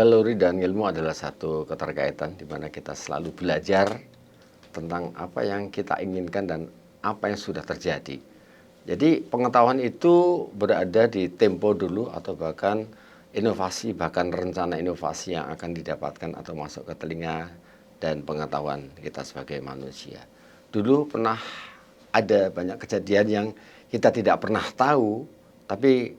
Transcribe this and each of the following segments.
naluri dan ilmu adalah satu keterkaitan di mana kita selalu belajar tentang apa yang kita inginkan dan apa yang sudah terjadi. Jadi pengetahuan itu berada di tempo dulu atau bahkan inovasi, bahkan rencana inovasi yang akan didapatkan atau masuk ke telinga dan pengetahuan kita sebagai manusia. Dulu pernah ada banyak kejadian yang kita tidak pernah tahu, tapi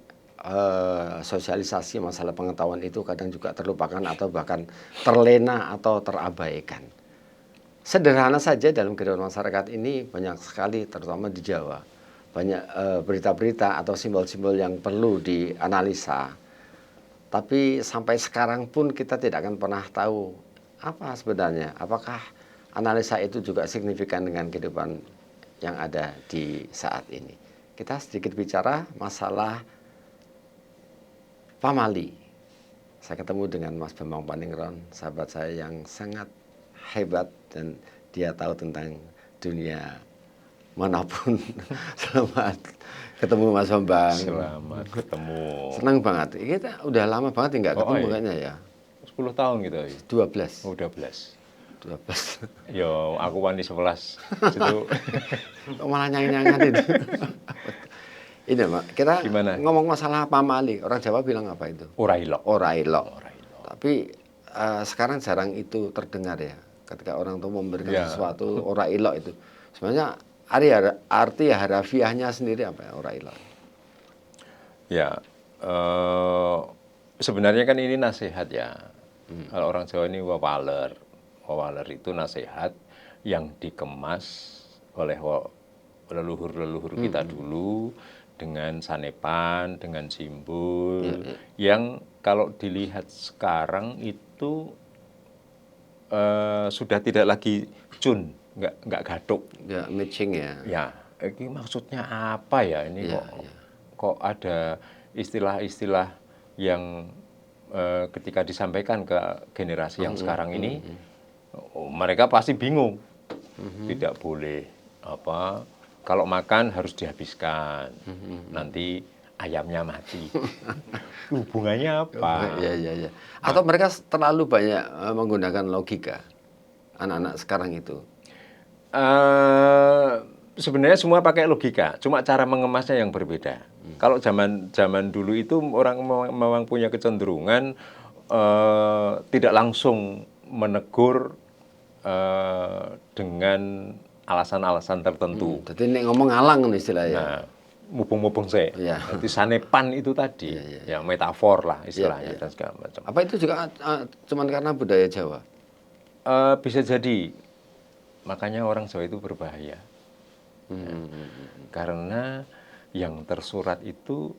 sosialisasi masalah pengetahuan itu kadang juga terlupakan atau bahkan terlena atau terabaikan. Sederhana saja dalam kehidupan masyarakat ini banyak sekali, terutama di Jawa, banyak berita-berita atau simbol-simbol yang perlu dianalisa. Tapi sampai sekarang pun kita tidak akan pernah tahu apa sebenarnya, apakah analisa itu juga signifikan dengan kehidupan yang ada di saat ini. Kita sedikit bicara masalah pamali. Saya ketemu dengan Mas Bambang Paningron, sahabat saya yang sangat hebat dan dia tahu tentang dunia manapun. Selamat ketemu Mas Bambang. Selamat ketemu. Senang banget. Kita udah lama banget nggak ketemu kayaknya ya. 10 tahun gitu. 12. Oh, 12. 12. Yo, aku wani 11. Situ. Malah nyang-nyangan itu. Ini Pak, kita Gimana? ngomong masalah pamali. Orang Jawa bilang apa itu? Orailok. Orailok. Tapi sekarang jarang itu terdengar ya. Ketika orang tua memberikan sesuatu orailok itu. Sebenarnya arti harafiahnya sendiri apa ya orailok? Ya, sebenarnya kan ini nasihat ya. Kalau orang Jawa ini wawaler. Wawaler itu nasihat yang dikemas oleh leluhur-leluhur kita dulu dengan sanepan, dengan simbol yang kalau dilihat sekarang itu sudah tidak lagi cun, nggak gaduk, nggak matching ya. Ya, ini maksudnya apa ya ini kok ada istilah-istilah yang ketika disampaikan ke generasi yang sekarang ini mereka pasti bingung. Tidak boleh apa, kalau makan harus dihabiskan, nanti ayamnya mati. Hubungannya apa? Ya. Atau mereka terlalu banyak menggunakan logika anak-anak sekarang itu? Sebenarnya semua pakai logika, cuma cara mengemasnya yang berbeda. Kalau zaman dulu itu orang memang punya kecenderungan tidak langsung menegur dengan alasan-alasan tertentu. Jadi ini ngomong ngalang istilahnya. Nah, mubung-mubung saya. Ya. Jadi sanepan itu tadi, ya metafor lah istilahnya dan segala macam. Apa itu juga cuman karena budaya Jawa? Bisa jadi. Makanya orang Jawa itu berbahaya. Ya. Karena yang tersurat itu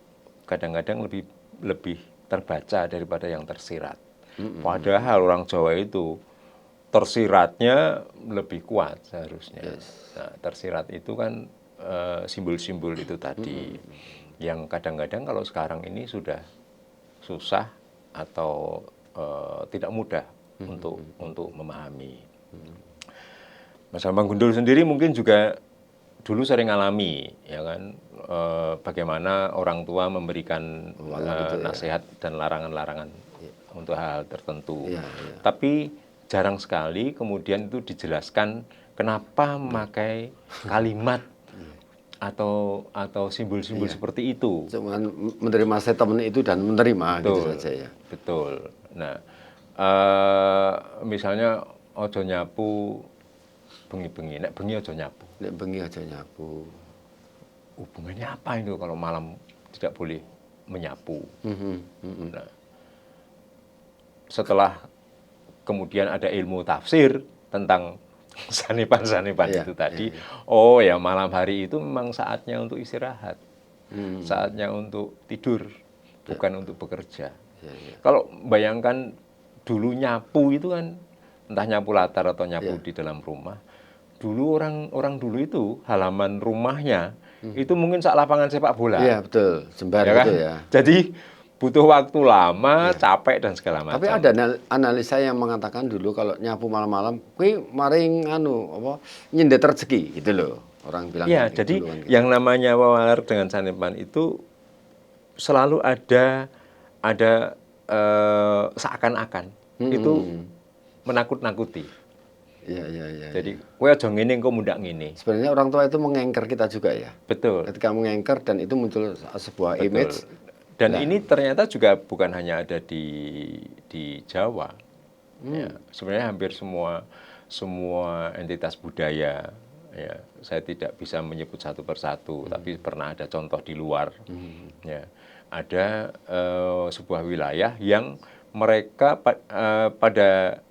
kadang-kadang lebih terbaca daripada yang tersirat. Padahal orang Jawa itu tersiratnya lebih kuat seharusnya. Nah, tersirat itu kan simbol-simbol itu tadi yang kadang-kadang kalau sekarang ini sudah susah atau tidak mudah untuk memahami. Mas Bambang Gundul sendiri mungkin juga dulu sering alami, ya kan, bagaimana orang tua memberikan nasihat dan larangan-larangan untuk hal tertentu. Tapi jarang sekali kemudian itu dijelaskan kenapa memakai kalimat atau simbol-simbol seperti itu. Cuman menerima statement itu dan menerima gitu saja ya. Betul. Nah, misalnya ojo nyapu bengi-bengi, nek bengi ojo nyapu. Nek bengi ojo nyapu. Hubungannya apa itu kalau malam tidak boleh menyapu? Nah, setelah kemudian ada ilmu tafsir tentang sanepan-sanepan itu tadi. Oh ya, malam hari itu memang saatnya untuk istirahat. Saatnya untuk tidur, bukan untuk bekerja. Kalau bayangkan dulu nyapu itu kan entah nyapu latar atau nyapu di dalam rumah. Dulu orang dulu itu halaman rumahnya itu mungkin sak lapangan sepak bola. Iya, betul. Jembar ya kan? gitu ya. Jadi butuh waktu lama, capek dan segala macam. Tapi ada analisa yang mengatakan dulu kalau nyapu malam-malam, kuwi maring nyendet rezeki gitu loh. Orang bilang ya, gitu jadi kan, gitu. Yang namanya wawaler dengan sanepan itu selalu ada seakan-akan itu menakut-nakuti. Iya. Jadi kowe aja ngene engko mundak ngene. Sebenarnya orang tua itu mengengker kita juga ya. Betul. Ketika mengengker dan itu muncul sebuah Betul. image. Dan Nah. ini ternyata juga bukan hanya ada di Jawa. Ya, sebenarnya hampir semua entitas budaya, ya, saya tidak bisa menyebut satu persatu, tapi pernah ada contoh di luar. Ya, ada sebuah wilayah yang mereka pada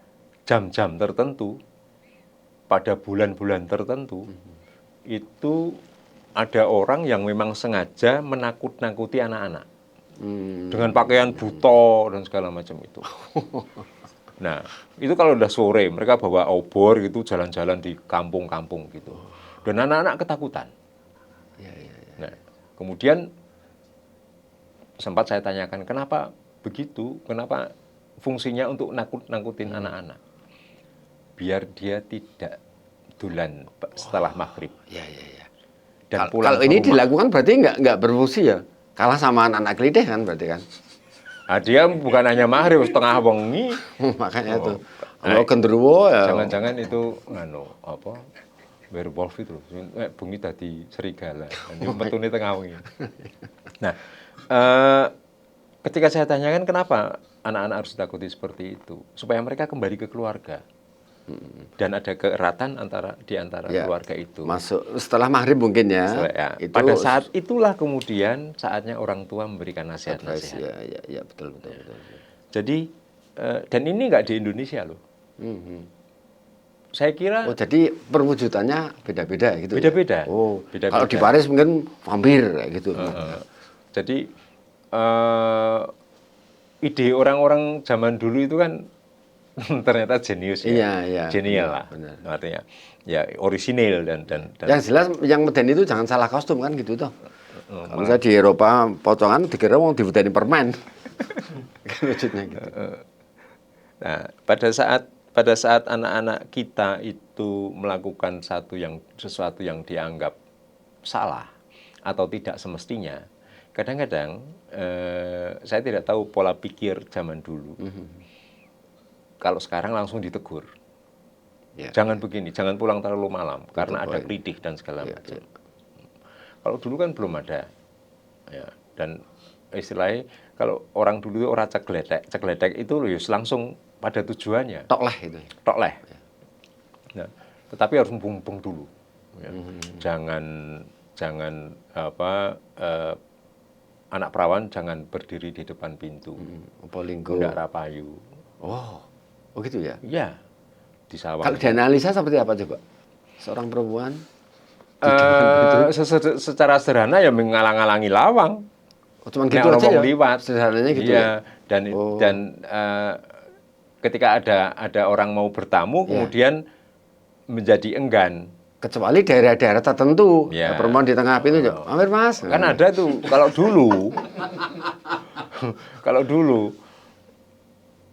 jam-jam tertentu, pada bulan-bulan tertentu, itu ada orang yang memang sengaja menakut-nakuti anak-anak dengan pakaian buto dan segala macam itu. Nah, itu kalau udah sore, mereka bawa obor gitu, jalan-jalan di kampung-kampung gitu. Dan anak-anak ketakutan. Nah, kemudian sempat saya tanyakan, kenapa begitu? Kenapa fungsinya untuk nakut-nakutin anak-anak? Biar dia tidak dulan setelah maghrib. Iya. Dan pulang kalau ini ke rumah. dilakukan berarti nggak berfungsi ya? Kalah sama anak-anak kelitih kan berarti kan? Nah, dia bukan hanya maghrib, setengah wengi. Makanya itu. Nah, Kalau genderuwo ya. Jangan-jangan itu werewolf itu, bengi dadi serigala. Nanti metune tengah wengi. Nah, ketika saya tanyakan kenapa anak-anak harus ditakuti seperti itu, supaya mereka kembali ke keluarga. Dan ada keeratan di antara keluarga itu. Masuk setelah maghrib mungkin ya. Itu, pada saat itulah kemudian saatnya orang tua memberikan nasihat-nasihat. Ya, betul. Jadi dan ini nggak di Indonesia loh. Saya kira. Oh, jadi perwujudannya beda-beda gitu. Beda-beda. Ya? Oh, beda-beda. Kalau di Paris mungkin vampir kayak gitu. Jadi ide orang-orang zaman dulu itu kan ternyata jenius ya. Iya, genial lah. Benar. Artinya ya orisinil dan Yang jelas yang meden itu jangan salah kostum kan gitu toh. Kalau saya di Eropa potongan dikira mau dibudani permen. Kan wujudnya gitu. Nah, pada saat anak-anak kita itu melakukan sesuatu yang dianggap salah atau tidak semestinya, kadang-kadang saya tidak tahu pola pikir zaman dulu. Kalau sekarang langsung ditegur. Jangan begini, jangan pulang terlalu malam karena ada kritik dan segala macam. Kalau dulu kan belum ada. Ya, dan istilahnya kalau orang dulu itu orang cegledek itu langsung pada tujuannya. Tokleh itu. Tokleh. Nah, tetapi harus mumpung dulu. Ya. Jangan anak perawan jangan berdiri di depan pintu. Ndak rapayu. Oh gitu ya? Iya, di sawah. Kalau dianalisa seperti apa coba? Seorang perempuan secara sederhana ya mengalang-alangi lawang. Cuman gitu aja ya? Liwat. Sederhananya gitu ya? Dan ketika ada orang mau bertamu, kemudian menjadi enggan. Kecuali daerah-daerah tertentu, perempuan di tengah pintu, hampir mas. Kan ada tuh, kalau dulu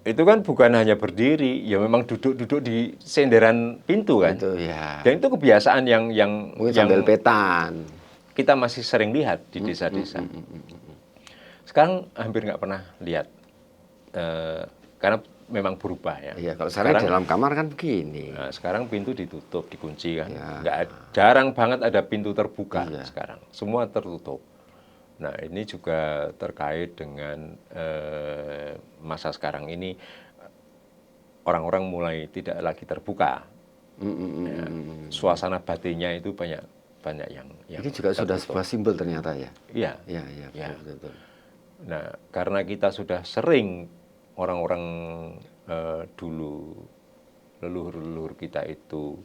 itu kan bukan hanya berdiri, ya memang duduk-duduk di senderan pintu kan. Itu, ya. Dan itu kebiasaan yang mungkin sambil petan. Kita masih sering lihat di desa-desa. Sekarang hampir nggak pernah lihat, karena memang berubah ya. Iya, kalau sekarang di dalam kamar kan begini. Nah, sekarang pintu ditutup, dikunci kan. Jarang banget ada pintu terbuka sekarang. Semua tertutup. Nah, ini juga terkait dengan masa sekarang ini orang-orang mulai tidak lagi terbuka. Suasana batinnya itu banyak yang ini juga tertutup. Sudah sebuah simbol ternyata ya. Iya. Betul. Nah, karena kita sudah sering orang-orang dulu leluhur-leluhur kita itu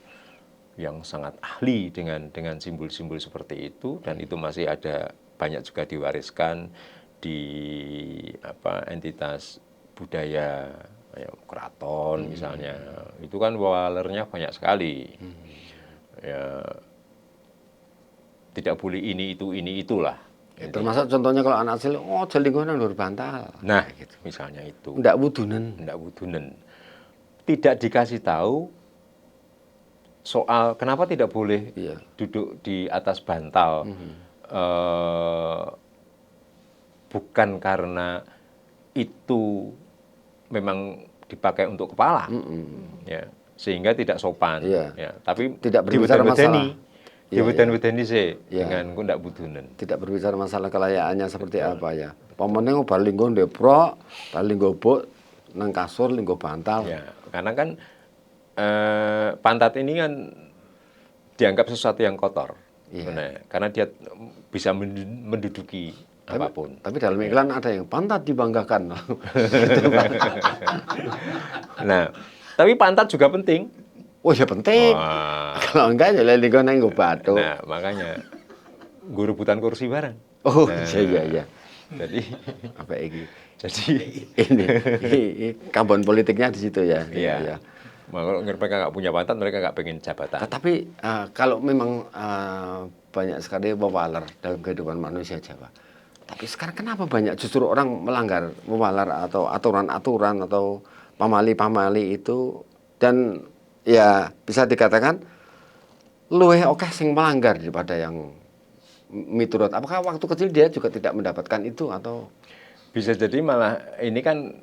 yang sangat ahli dengan simbol-simbol seperti itu, dan itu masih ada banyak juga diwariskan di entitas budaya keraton misalnya. Itu kan walernya banyak sekali. Ya, tidak boleh ini itulah. Termasuk contohnya kalau anak kecil, jelingon nang lur bantal. Nah, gitu misalnya itu. Ndak wudunen. Tidak dikasih tahu soal kenapa tidak boleh duduk di atas bantal. Bukan karena itu memang dipakai untuk kepala, ya, sehingga tidak sopan, Iya. ya. Tapi Tidak berbicara masalah. diweden-wedeni sih Iya. dengan kundak budunen. Tidak berbicara masalah kelayaannya seperti apa ya. Pemene bal linggo ndeprok, bal linggo buk nang kasur linggo bantal. Ya, karena kan pantat ini kan dianggap sesuatu yang kotor, Iya. karena dia bisa menduduki apapun. Tapi dalam iklan ada yang pantat dibanggakan. Gitu kan. Nah, tapi pantat juga penting. Oh ya penting. Wah. Kalau enggak ya linggo nang nggo batu. Nah, makanya gue rebutan kursi bareng. Oh Nah, iya. Jadi Apa iki? ini Ini kambon politiknya di situ ya. iya. Kalau mereka nggak punya pantat, mereka nggak pengen jabatan. Tetapi kalau memang banyak sekali pewaler dalam kehidupan manusia Jawa. Tapi sekarang kenapa banyak justru orang melanggar pewaler atau aturan-aturan atau pamali-pamali itu, dan ya bisa dikatakan luwih akeh sing melanggar daripada yang miturut. Apakah waktu kecil dia juga tidak mendapatkan itu atau Bisa jadi malah ini kan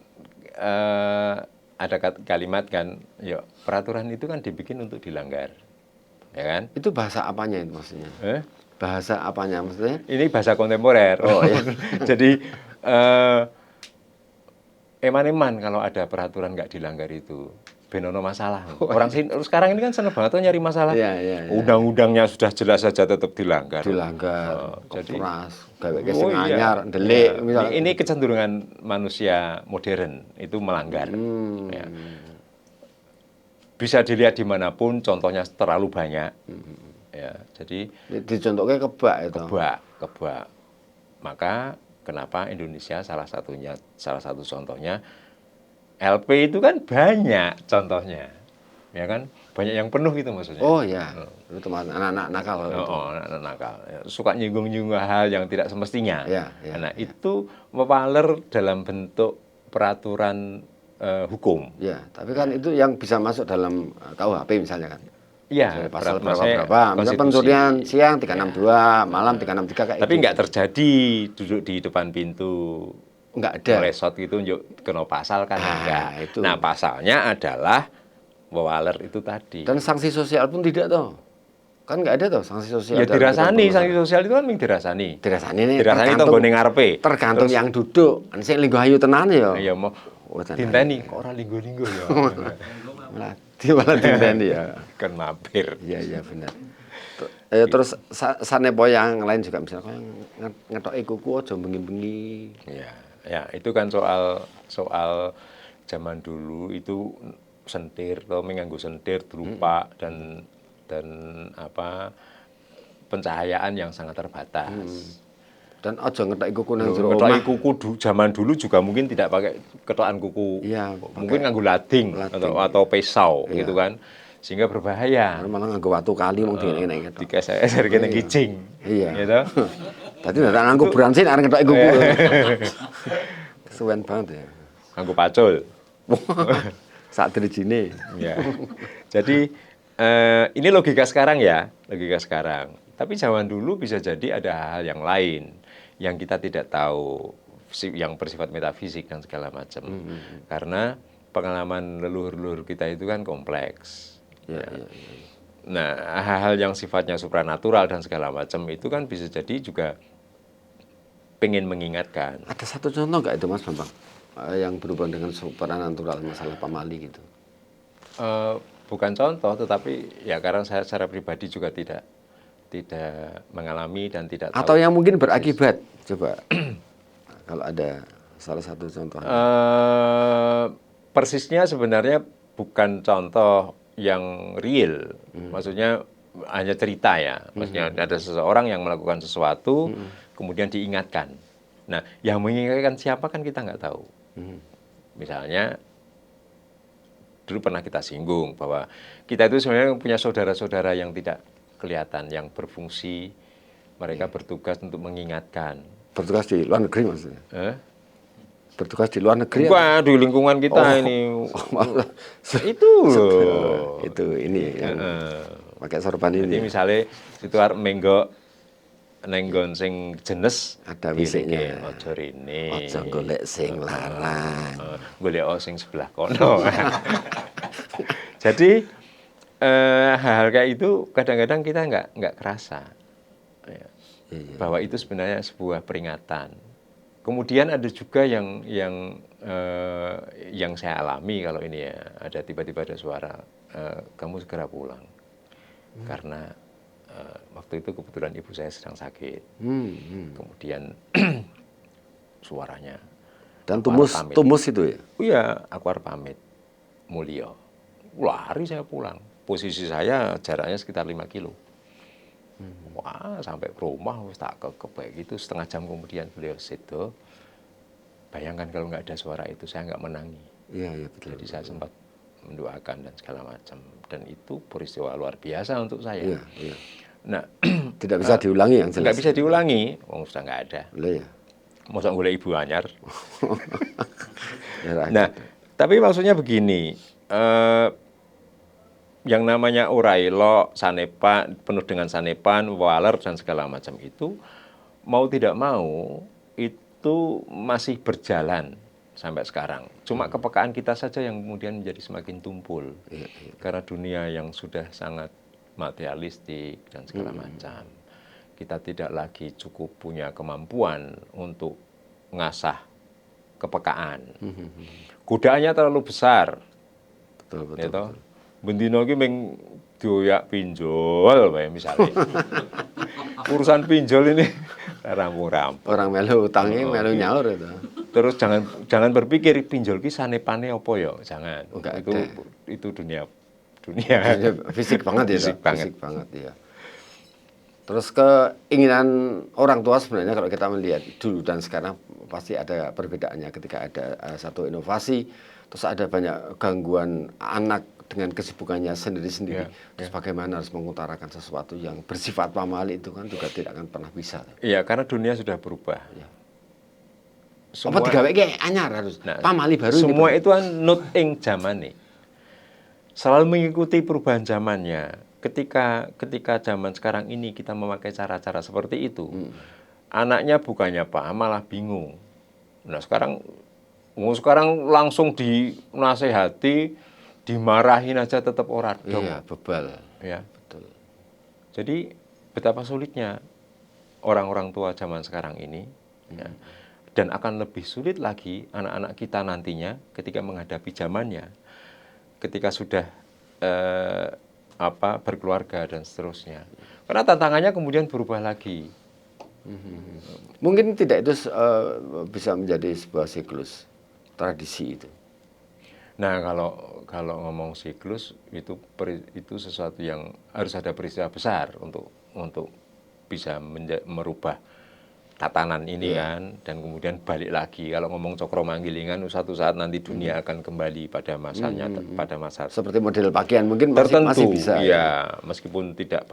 ada kalimat kan, ya peraturan itu kan dibikin untuk dilanggar, ya kan? itu bahasa apanya itu maksudnya? Bahasa apanya maksudnya? Ini bahasa kontemporer. Oh iya. Jadi eman-eman kalau ada peraturan nggak dilanggar itu benono masalah. Orang sini sekarang ini kan seneng banget tuh nyari masalah. Iya. Undang-undangnya sudah jelas saja tetap dilanggar. Jadi Jadi gawe sing anyar, delik misalnya. Ini kecenderungan manusia modern itu melanggar. Ya. Bisa dilihat dimanapun, contohnya terlalu banyak. Ya, jadi Dicontohnya kebak itu. kebak. Maka kenapa Indonesia salah satu contohnya LP itu kan banyak contohnya, ya kan, banyak yang penuh itu maksudnya. Oh ya, itu anak-anak nakal. Anak-anak nakal, suka nyinggung-nyinggung hal yang tidak semestinya. Ya. Itu mewaler dalam bentuk peraturan hukum. Ya, tapi kan itu yang bisa masuk dalam KUHP misalnya kan. Iya, Pasal berapa? Misal pencurian siang 362, malam 363 kayak tapi gitu. nggak terjadi duduk di depan pintu Nggak ada. melesot gitu kena pasal kan enggak. Itu. Nah, pasalnya adalah waler itu tadi. Dan sanksi sosial pun tidak toh. Kan nggak ada toh sanksi sosial. Ya dirasani, sanksi sosial itu kan ming dirasani. Dirasani nih. Dirasani tonggo ning ngarepe. Tergantung yang duduk. Sing linggo ayu tenan ya. Ya mau dinteni kok ora linggo-linggo ya. Malah dinteni ya. Kan mampir. Iya benar. Terus sanepo yang lain juga misalnya kayak ngetoki kuku aja bengi-bengi. Ya, itu kan soal zaman dulu itu sentir atau menganggo sentir drupa dan apa pencahayaan yang sangat terbatas. Dan aja ngetoki kuku nang jero omah. Ngetoki kuku zaman dulu juga mungkin tidak pakai ketokan kuku. Iya, mungkin nganggo lading. Atau pisau gitu kan. Sehingga berbahaya. Malah nganggo watu kali mung ngene-ngene. Dikeser kene gicing. Iya. Gitu. Tadi ndak nganggo bransin arep ngetoki kuku. Kesuwen banget ya. Nganggo pacul. Sak drijine. Ya. Jadi ini logika sekarang ya, logika sekarang. Tapi zaman dulu bisa jadi ada hal-hal yang lain yang kita tidak tahu, yang bersifat metafisik dan segala macam. Karena pengalaman leluhur-leluhur kita itu kan kompleks. Ya. Nah, hal-hal yang sifatnya supranatural dan segala macam itu kan bisa jadi juga pengen mengingatkan. Ada satu contoh nggak itu Mas Bambang yang berhubungan dengan supranatural masalah pamali gitu? Bukan contoh, tetapi ya karena saya secara pribadi juga tidak mengalami dan tidak tahu. Atau yang mungkin berakibat, coba kalau ada salah satu contoh. Persisnya sebenarnya bukan contoh yang real, maksudnya hanya cerita ya. Maksudnya ada seseorang yang melakukan sesuatu, kemudian diingatkan. Nah, yang mengingatkan siapa kan kita nggak tahu. Misalnya dulu pernah kita singgung bahwa kita itu sebenarnya punya saudara-saudara yang tidak kelihatan, yang berfungsi, mereka bertugas untuk mengingatkan. Bertugas di luar negeri maksudnya? Bertugas di luar negeri? Bukan, di lingkungan kita ini. Itu Itu ini yang pakai sorban ini. Jadi misalnya itu menggok nenggon sing jenes ada wisiknya. Ojo rene. Ojo golek sing larang. Golek sing sebelah kono. Jadi hal-hal kayak itu kadang-kadang kita nggak kerasa ya, bahwa itu sebenarnya sebuah peringatan. Kemudian ada juga yang saya alami kalau ini ya, ada tiba-tiba ada suara kamu segera pulang karena waktu itu kebetulan ibu saya sedang sakit. Kemudian suaranya dan tumus itu ya? Iya, aku harus pamit Mulyo. Lari saya pulang. Posisi saya jaraknya sekitar 5 kilo. Wah, sampai ke rumah tak kebek gitu, setengah jam kemudian beliau situ. Bayangkan kalau nggak ada suara itu, saya nggak menangi. Iya, betul. Jadi saya sempat mendoakan dan segala macam. Dan itu peristiwa luar biasa untuk saya. Iya. Nah, tidak bisa diulangi yang jelas. Nggak bisa diulangi, sudah nggak ada. Ya. Masa golek ibu anyar. Nah, tapi maksudnya begini, yang namanya urailo, sanepan, penuh dengan sanepan, waler dan segala macam itu mau tidak mau itu masih berjalan sampai sekarang. Cuma kepekaan kita saja yang kemudian menjadi semakin tumpul. Karena dunia yang sudah sangat materialistik dan segala macam. Kita tidak lagi cukup punya kemampuan untuk ngasah kepekaan. Godaannya terlalu besar. Betul. Bendino ki meng doyak pinjol bae misalnya. Urusan pinjol ini rampung-rampung. Orang melu utangnya melu nyaur itu. Terus jangan berpikir pinjol ki sanepane apa ya, jangan. Itu dunia fisik banget ya. Fisik banget ya. Terus keinginan orang tua sebenarnya kalau kita melihat dulu dan sekarang pasti ada perbedaannya ketika ada satu inovasi, terus ada banyak gangguan anak dengan kesibukannya sendiri-sendiri. Terus bagaimana harus mengutarakan sesuatu yang bersifat pamali itu kan juga tidak akan pernah bisa. Iya, karena dunia sudah berubah. Ya. Apa digawe kayak anyar harus pamali baru. Semua itu kan nut ing zamane. Selalu mengikuti perubahan zamannya. Ketika zaman sekarang ini kita memakai cara-cara seperti itu, anaknya bukannya paham malah bingung. Nah sekarang langsung dinasehati, dimarahin aja tetap ora dong. Iya, bebal. Ya. Betul. Jadi betapa sulitnya orang-orang tua zaman sekarang ini, ya. Dan akan lebih sulit lagi anak-anak kita nantinya ketika menghadapi zamannya, ketika sudah berkeluarga dan seterusnya. Karena tantangannya kemudian berubah lagi. Mungkin tidak itu bisa menjadi sebuah siklus tradisi itu. Nah, kalau ngomong siklus itu sesuatu yang harus ada peristiwa besar untuk bisa merubah tatanan ini kan, dan kemudian balik lagi. Kalau ngomong cokro manggilingan, suatu saat nanti dunia akan kembali pada masanya, pada masa seperti model pakaian mungkin tertentu, masih bisa. Ya, meskipun tidak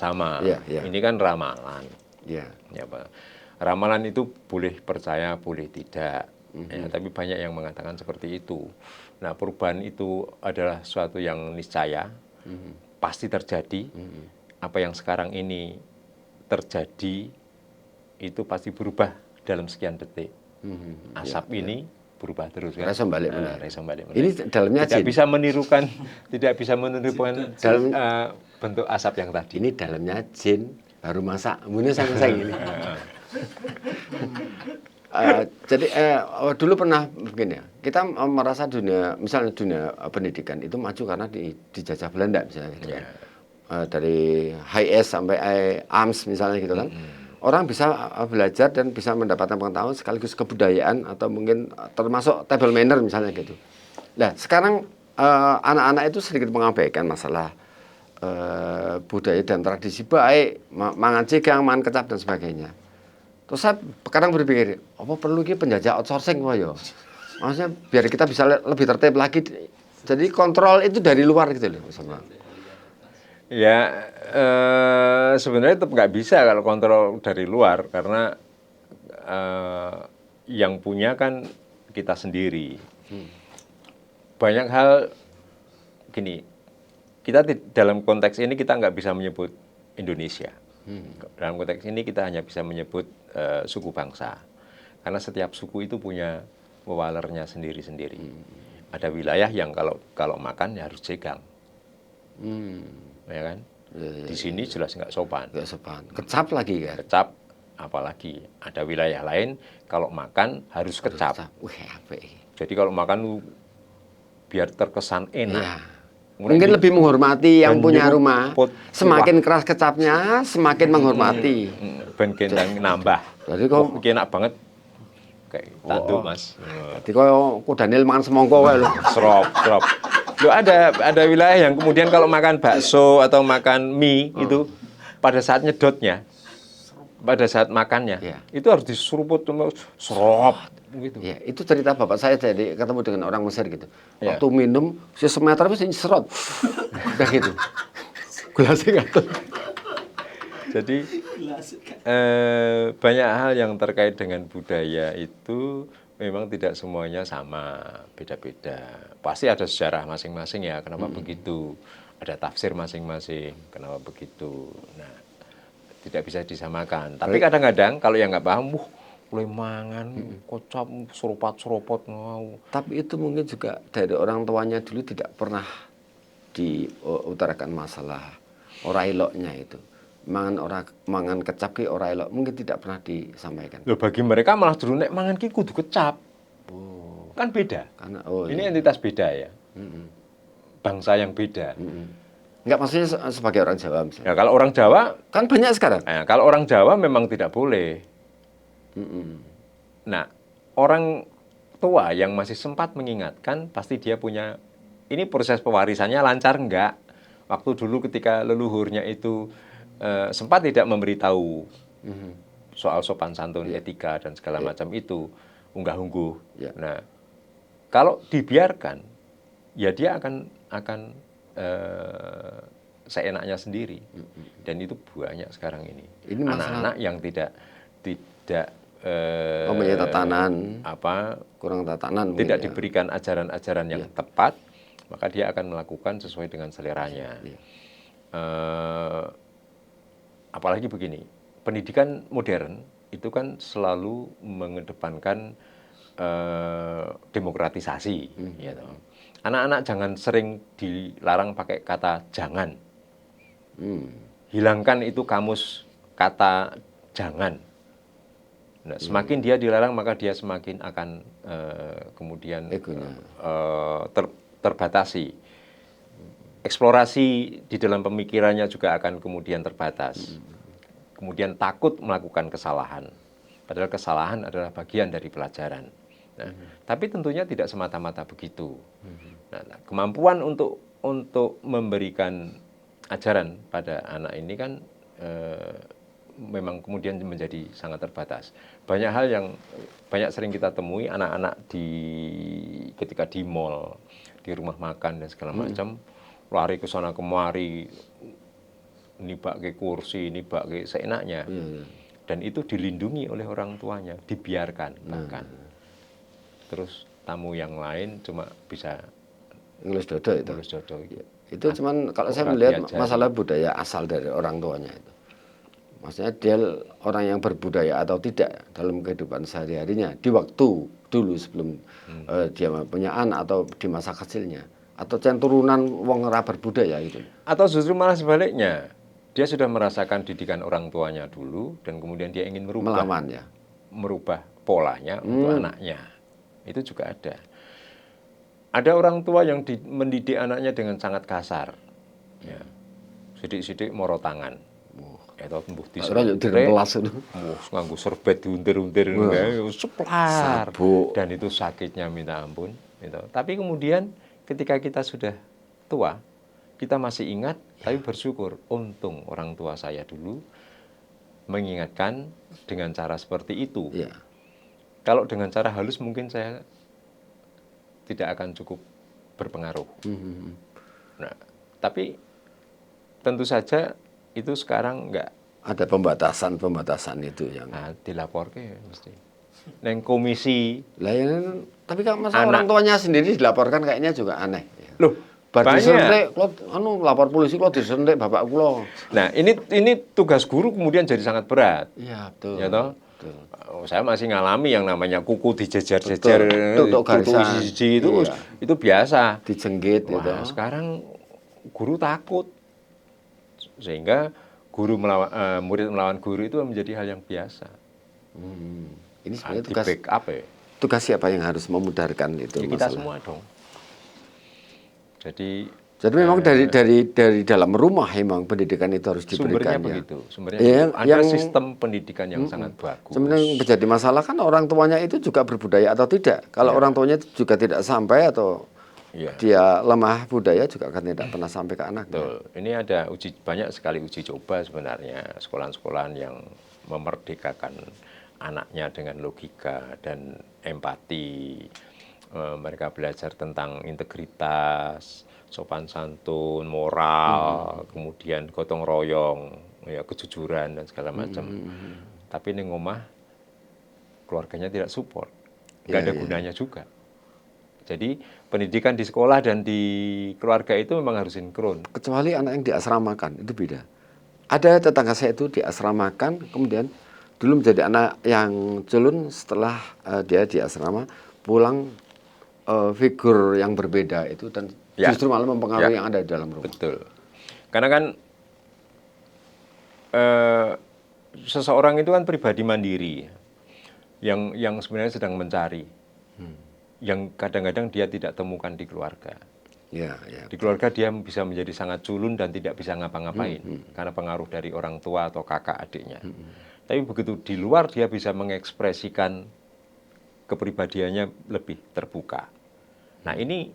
sama. Ini kan ramalan. Ya, Pak. Ramalan itu boleh percaya, boleh tidak. Ya, tapi banyak yang mengatakan seperti itu. Nah, perubahan itu adalah suatu yang niscaya, pasti terjadi. Apa yang sekarang ini terjadi itu pasti berubah dalam sekian detik. Asap ini berubah terus kan. Rasa balik Ini dalamnya tidak bisa menirukan dalam bentuk asap yang tadi. Ini dalamnya jin baru masak, kemudian saya ini. Jadi dulu pernah begini ya. Kita merasa misalnya dunia pendidikan itu maju karena dijajah Belanda misalnya gitu kan. Dari High S sampai AMS misalnya gitu kan. Orang bisa belajar dan bisa mendapatkan pengetahuan sekaligus kebudayaan atau mungkin termasuk table manner misalnya gitu. Nah sekarang anak-anak itu sedikit mengabaikan masalah budaya dan tradisi baik, mangan cigang, mangan kecap dan sebagainya. Terus saya kadang berpikir, apa perlu penjajah outsourcing ya? Maksudnya biar kita bisa lebih tertib lagi. Jadi kontrol itu dari luar gitu loh, sama. Ya, sebenarnya tetap nggak bisa kalau kontrol dari luar, karena yang punya kan kita sendiri. Banyak hal gini, kita dalam konteks ini kita nggak bisa menyebut Indonesia. Dalam konteks ini kita hanya bisa menyebut suku bangsa. Karena setiap suku itu punya wewalernya sendiri-sendiri. Ada wilayah yang kalau makan ya harus jegang. Ya kan? Di sini jelas nggak sopan. Nggak sopan. Kecap lagi kan? Kecap, apalagi ada wilayah lain kalau makan harus kecap. Wih, apa ini? Jadi kalau makan biar terkesan enak. Ya. Mungkin lebih menghormati yang punya nyurup rumah. pot- Semakin keras kecapnya, semakin menghormati. Ben gendang nambah. Jadi kok Iki enak banget. Kayak tanduk, Mas. jadi kok kudanil makan semongko wae lho. Serop. Loh, ada wilayah yang kemudian kalau makan bakso atau makan mie itu pada saat nyedotnya, pada saat makannya, Ya. itu harus diseruput serop gitu. Ya, itu cerita bapak saya jadi ketemu dengan orang Mesir gitu. Ya. Waktu minum, semeter mesti serot. Udah gitu. Gelasnya ngatur. Jadi banyak hal yang terkait dengan budaya itu memang tidak semuanya sama, beda-beda. Pasti ada sejarah masing-masing ya, kenapa begitu. Ada tafsir masing-masing, kenapa begitu. Nah, tidak bisa disamakan. Tapi kadang-kadang kalau yang nggak paham, mulai mangan, kocap, seropot mau. Tapi itu mungkin juga dari orang tuanya dulu tidak pernah diutarakan masalah ora eloknya itu. Mangan kecap ki ora elok mungkin tidak pernah disampaikan. Loh, bagi mereka malah dulu nek mangan ki kudu kecap. Kan beda. Karena Ini iya. entitas beda ya. Bangsa yang beda. Enggak maksudnya sebagai orang Jawa misalnya. Nah, kalau orang Jawa, Kan banyak sekarang. kalau orang Jawa memang tidak boleh. Nah, orang tua yang masih sempat mengingatkan, pasti dia punya, ini proses pewarisannya lancar enggak? Waktu dulu ketika leluhurnya itu sempat tidak memberitahu soal sopan santun, etika, dan segala macam itu, unggah-ungguh. Ya. Nah, kalau dibiarkan, ya dia akan seenaknya sendiri. Dan itu banyak sekarang ini. Ini masalah- Anak-anak yang tidak Punya tatanan, kurang tatanan mungkin tidak ya. diberikan ajaran-ajaran yang tepat, maka dia akan melakukan sesuai dengan seleranya. Apalagi begini, pendidikan modern itu kan selalu mengedepankan demokratisasi. Gitu. Anak-anak jangan sering dilarang pakai kata jangan. Hilangkan itu kamus kata jangan. Nah, semakin dia dilarang, maka dia semakin akan kemudian terbatasi. Eksplorasi di dalam pemikirannya juga akan kemudian terbatas. Kemudian takut melakukan kesalahan. Padahal kesalahan adalah bagian dari pelajaran. Nah, tapi tentunya tidak semata-mata begitu. Nah, kemampuan untuk memberikan ajaran pada anak ini kan memang kemudian menjadi sangat terbatas. Banyak hal yang sering kita temui anak-anak ketika di mall, di rumah makan dan segala macam, lari ke sana kemari, nibak ke kursi, nibak ke seenaknya. Dan itu dilindungi oleh orang tuanya, dibiarkan bahkan. Terus tamu yang lain cuma bisa Ngelus dodo itu. ngelus dodo. Itu cuman kalau saya melihat masalah budaya asal dari orang tuanya itu. Maksudnya dia orang yang berbudaya atau tidak dalam kehidupan sehari-harinya di waktu dulu sebelum dia punya anak atau di masa kecilnya atau yang turunan wong ora berbudaya gitu. Atau justru malah sebaliknya, dia sudah merasakan didikan orang tuanya dulu dan kemudian dia ingin Melawan ya. merubah polanya untuk anaknya. Itu juga ada. Ada orang tua yang mendidik anaknya dengan sangat kasar. Ya. Sidik-sidik moro tangan. Atau tembuh Ora yo diremelas itu. nganggo serbet diuntir-untir seplar. Dan itu sakitnya minta ampun, gitu. Tapi kemudian ketika kita sudah tua, kita masih ingat, tapi bersyukur untung orang tua saya dulu mengingatkan dengan cara seperti itu. Ya. Kalau dengan cara halus mungkin saya tidak akan cukup berpengaruh. Nah, tapi tentu saja itu sekarang enggak Ada pembatasan itu yang. dilaporkan mesti. Neng komisi. Lah ya, tapi kalau masa orang tuanya sendiri dilaporkan kayaknya juga aneh. Loh, Bar Banyak. disentik, kula lapor polisi kula disentik bapak kula. Nah, ini tugas guru kemudian jadi sangat berat. Iya, betul. Ya toh? Betul. Saya masih ngalami yang namanya kuku dijejer-jejer, Tutuk tutu garisan. isi itu Iya. itu biasa. Dijenggit gitu. Wah, sekarang guru takut. Sehingga murid melawan guru itu menjadi hal yang biasa. Ini sebenarnya Di backup ya. tugas siapa yang harus memudarkan itu Ya, kita masalah. semua dong. Jadi Memang dari dalam rumah memang pendidikan itu harus diberikan sumbernya ya. begitu. Sumbernya Ya, begitu. Ada sistem pendidikan yang sangat bagus. Sebenarnya yang menjadi masalah kan orang tuanya itu juga berbudaya atau tidak. Kalau orang tuanya itu juga tidak sampai atau dia lemah budaya juga akan tidak pernah sampai ke anaknya. Betul. Ini ada banyak sekali uji coba sebenarnya sekolah-sekolahan yang memerdekakan anaknya dengan logika dan empati. Mereka belajar tentang integritas, sopan santun, moral, kemudian gotong royong, ya kejujuran dan segala macam. Tapi ning omah keluarganya tidak support, nggak ada gunanya juga. Jadi pendidikan di sekolah dan di keluarga itu memang harus sinkron. Kecuali anak yang diasramakan itu beda. Ada tetangga saya itu diasramakan, kemudian dulu menjadi anak yang culun setelah dia di asrama pulang figur yang berbeda itu dan justru malah mempengaruhi yang ada di dalam rumah. Betul. Karena kan seseorang itu kan pribadi mandiri yang sebenarnya sedang mencari, yang kadang-kadang dia tidak temukan di keluarga. Di keluarga dia bisa menjadi sangat culun dan tidak bisa ngapa-ngapain karena pengaruh dari orang tua atau kakak adiknya. Tapi begitu di luar dia bisa mengekspresikan kepribadiannya lebih terbuka. Nah ini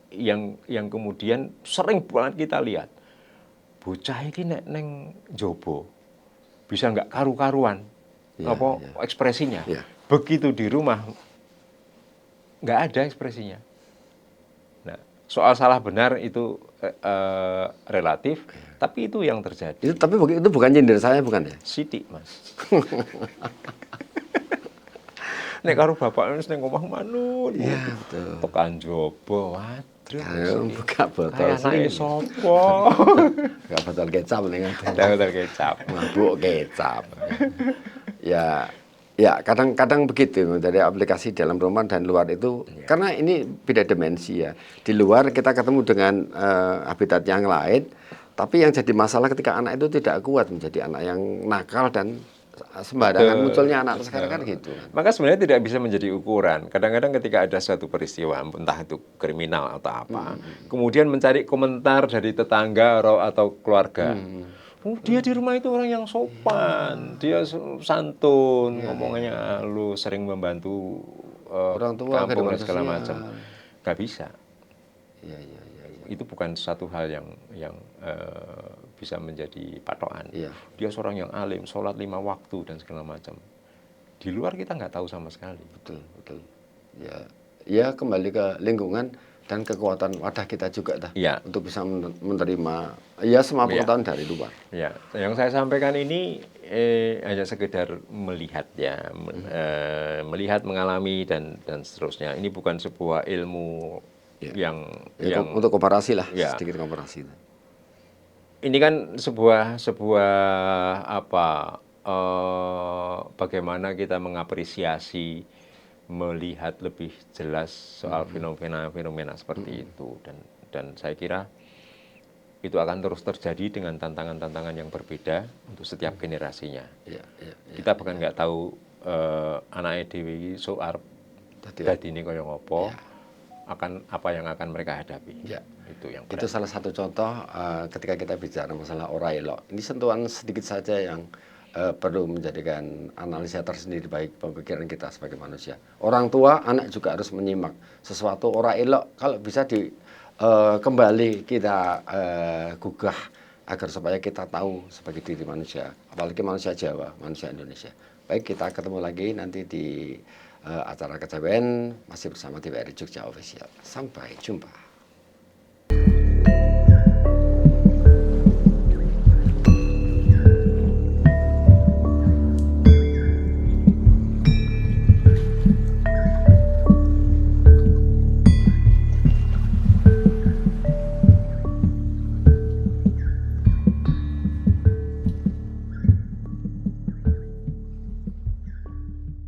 yang kemudian sering banget kita lihat. Bocah ini nek neng jobo bisa nggak karu-karuan ekspresinya. Begitu di rumah nggak ada ekspresinya. Nah, soal salah benar itu relatif, tapi itu yang terjadi. Tapi itu bukan nyindir saya, bukan ya? Sidik, Mas. Nek karo bapak wis ning omah manut. Iya, betul. Tekan jobo, waduh. Buka botol sini. Sopo? Buka botol kecap ning botol kecap. Mabuk kecap. Ya, kadang-kadang begitu dari aplikasi dalam rumah dan luar itu karena ini beda dimensi ya. Di luar kita ketemu dengan habitat yang lain, tapi yang jadi masalah ketika anak itu tidak kuat menjadi anak yang nakal dan sembarangan munculnya anak sekarang kan gitu. Maka sebenarnya tidak bisa menjadi ukuran. Kadang-kadang ketika ada suatu peristiwa, entah itu kriminal atau apa, kemudian mencari komentar dari tetangga atau keluarga. Dia di rumah itu orang yang sopan, dia santun, ngomongnya halus, sering membantu orang tua kampung dan segala macam. Gak bisa. Itu bukan satu hal yang bisa menjadi patokan. Dia seorang yang alim, sholat 5 waktu dan segala macam. Di luar kita nggak tahu sama sekali. Betul. Ya kembali ke lingkungan dan kekuatan wadah kita juga untuk bisa menerima semua pengetahuan dari luar. Ya, yang saya sampaikan ini hanya sekedar melihat melihat, mengalami dan seterusnya. Ini bukan sebuah ilmu yang untuk komparasi lah, sedikit komparasi. Ini kan sebuah bagaimana kita mengapresiasi, melihat lebih jelas soal fenomena seperti itu dan saya kira itu akan terus terjadi dengan tantangan-tantangan yang berbeda untuk setiap generasinya. Kita bahkan nggak tahu anak EDW soal dadi ini kaya ngopo, akan apa yang akan mereka hadapi. Itu salah satu contoh ketika kita bicara masalah ora elok. Ini sentuhan sedikit saja yang perlu menjadikan analisa tersendiri baik pemikiran kita sebagai manusia. Orang tua, anak juga harus menyimak sesuatu ora elok. Kalau bisa kembali kita gugah agar supaya kita tahu sebagai diri manusia, apalagi manusia Jawa, manusia Indonesia. Baik, kita ketemu lagi nanti di acara KCBN masih bersama TVRI Jogja Official. Sampai jumpa.